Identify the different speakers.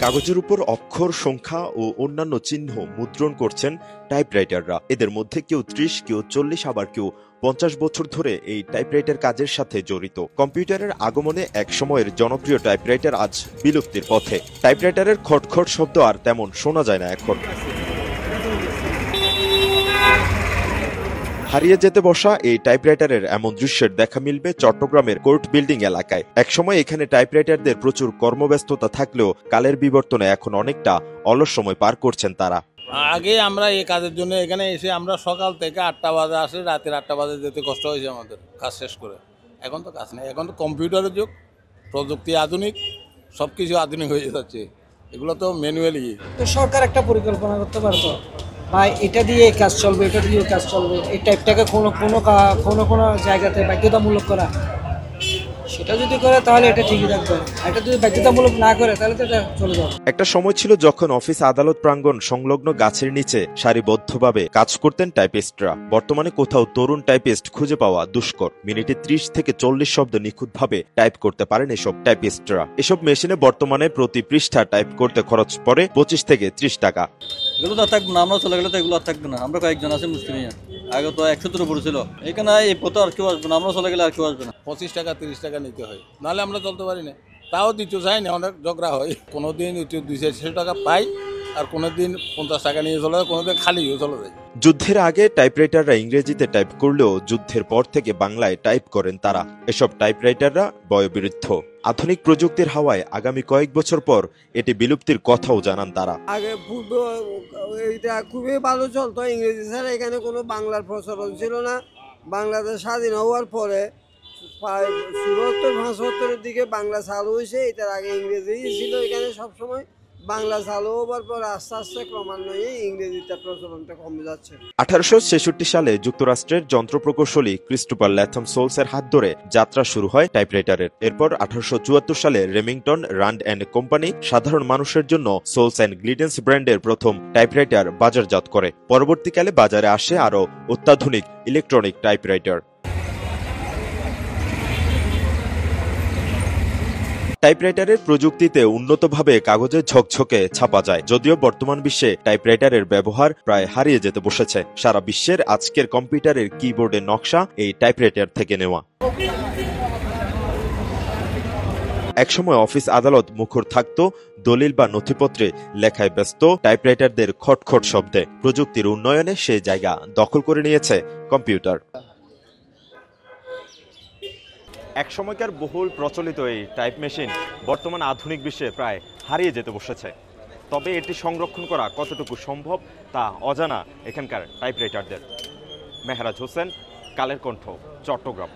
Speaker 1: কাগজের উপর অক্ষর, সংখ্যা ও অন্যান্য চিহ্ন মুদ্রণ করছেন টাইপরাইটাররা। এদের মধ্যে কেউ 30, কেউ 40, আবার কেউ 50 বছর ধরে এই টাইপরাইটার কাজের সাথে জড়িত। কম্পিউটারের আগমনে এক সময়ের জনপ্রিয় টাইপরাইটার আজ বিলুপ্তির পথে। টাইপরাইটারের খটখট শব্দ আর তেমন শোনা যায় না এখন। হারিয়ে যেতে বসা এই টাইপরাইটারের এমন দৃশ্যের দেখা মিলবে চট্টগ্রামের কোর্ট বিল্ডিং এলাকায়। একসময় এখানে টাইপরাইটারদের প্রচুর কর্মব্যস্ততা থাকলেও কালের বিবর্তনে এখন অনেকটা অলস সময় পার করছেন তারা।
Speaker 2: আগে আমরা এই কাজের জন্য এখানে এসে আমরা সকাল থেকে 8টা বাজে আসে, রাতের 8টা বাজে যেতে কষ্ট হয়েছে আমাদের কাজ শেষ করে। এখন তো কাজ নেই, এখন তো কম্পিউটারের যুগ, প্রযুক্তি আধুনিক, সব কিছু আধুনিক হয়ে যাচ্ছে। এগুলো তো ম্যানুয়ালি।
Speaker 3: তো সরকার একটা পরিকল্পনা করতে পারতো, ভাই এটা দিয়ে কাজ চলবে, এটা দিয়ে কাজ চলবে, এই টাইপটাকে কোনো জায়গাতে বাধ্যতামূলক করা, সেটা যদি করে তাহলে এটা ঠিকই থাকবে। এটা যদি বাধ্যতামূলক না করে তাহলে তো এটা চলে যাবে।
Speaker 1: একটা সময় ছিল যখন অফিস আদালত প্রাঙ্গণ সংলগ্ন গাছের নিচে সারিবদ্ধভাবে কাজ করতেন টাইপিস্টরা। বর্তমানে কোথাও তরুণ টাইপিস্ট খুঁজে পাওয়া দুষ্কর। মিনিটে 30 থেকে 40 শব্দ নিখুঁতভাবে টাইপ করতে পারেন এসব টাইপিস্টরা। এসব মেশিনে বর্তমানে প্রতি পৃষ্ঠা টাইপ করতে খরচ পড়ে 25 থেকে 30 টাকা।
Speaker 4: এগুলো তো থাকবে না, আমরা চলে গেলে তো এগুলো আর থাকবে না। আমরা কয়েকজন আছে মুসলিমিয়া, আগে তো 100 উপরে ছিল। এখানে এই পথে আর কেউ আসবে না, আমরা চলে গেলে আর কেউ আসবে না।
Speaker 2: 25 টাকা 30 টাকা নিতে হয়, নাহলে আমরা চলতে পারি না। তাও দিতে চাই না, অনেক ঝগড়া হয়। কোনোদিন 200 টাকা পাই, আর কোনোদিন 50 টাকা নিয়ে চলে যায়, কোনোদিন খালিও চলে যায়।
Speaker 1: যুদ্ধের আগে টাইপরাইটাররা ইংরেজিতে টাইপ করলেও যুদ্ধের পর থেকে বাংলায় টাইপ করেন তারা। এসব টাইপরাইটাররা বয়োবৃদ্ধ। আধুনিক প্রযুক্তির হাওয়ায় আগামী কয়েক বছর পর এটি বিলুপ্তির কথাও জানান তারা।
Speaker 5: আগে এটা খুবই ভালো চলতো, ইংরেজি ছাড়া এখানে কোনো বাংলার প্রচলন ছিল না। বাংলাদেশ স্বাধীন হওয়ার পরে প্রায় 74-75-এর দিকে বাংলা চালু হয়েছে। এটার আগে ইংরেজি ছিল এখানে সবসময়। বাংলা চালু হওয়ার পর আস্তে আস্তে ক্রমান্বয়ে ইংরেজিটা প্রচলনটা কমে যাচ্ছে।
Speaker 1: 1866 সালে যুক্তরাষ্ট্রের যন্ত্র প্রকৌশলী ক্রিস্টোফার ল্যাথম সোলসের হাত ধরে যাত্রা শুরু হয় টাইপরাইটারের। এরপর 1874 সালে রেমিংটন রান্ড অ্যান্ড কোম্পানি সাধারণ মানুষের জন্য সোলস অ্যান্ড গ্লিডেন্স ব্র্যান্ডের প্রথম টাইপরাইটার বাজারজাত করে। পরবর্তীকালে বাজারে আসে আরও অত্যাধুনিক ইলেকট্রনিক টাইপরাইটার। টাইপরাইটারের প্রযুক্তিতে উন্নতভাবে কাগজে ঝকঝকে ছাপা যায়। যদিও বর্তমান বিশ্বে টাইপরাইটারের ব্যবহার প্রায় হারিয়ে যেতে বসেছে। সারা বিশ্বের আজকের কম্পিউটারের কিবোর্ডের নকশা এই টাইপরাইটার থেকে নেওয়া। একসময় অফিস আদালত মুখর থাকত দলিল বা নথিপত্রে লেখায় ব্যস্ত টাইপরাইটারদের খটখট শব্দে। প্রযুক্তির উন্নয়নে সেই জায়গা দখল করে নিয়েছে কম্পিউটার। একসময়কার বহুল প্রচলিত এই টাইপ মেশিন বর্তমান আধুনিক বিশ্বে প্রায় হারিয়ে যেতে বসেছে। তবে এটি সংরক্ষণ করা কতটুকু সম্ভব তা অজানা এখানকার টাইপরাইটারদের। মেহরাজ হোসেন, কালের কণ্ঠ, চট্টগ্রাম।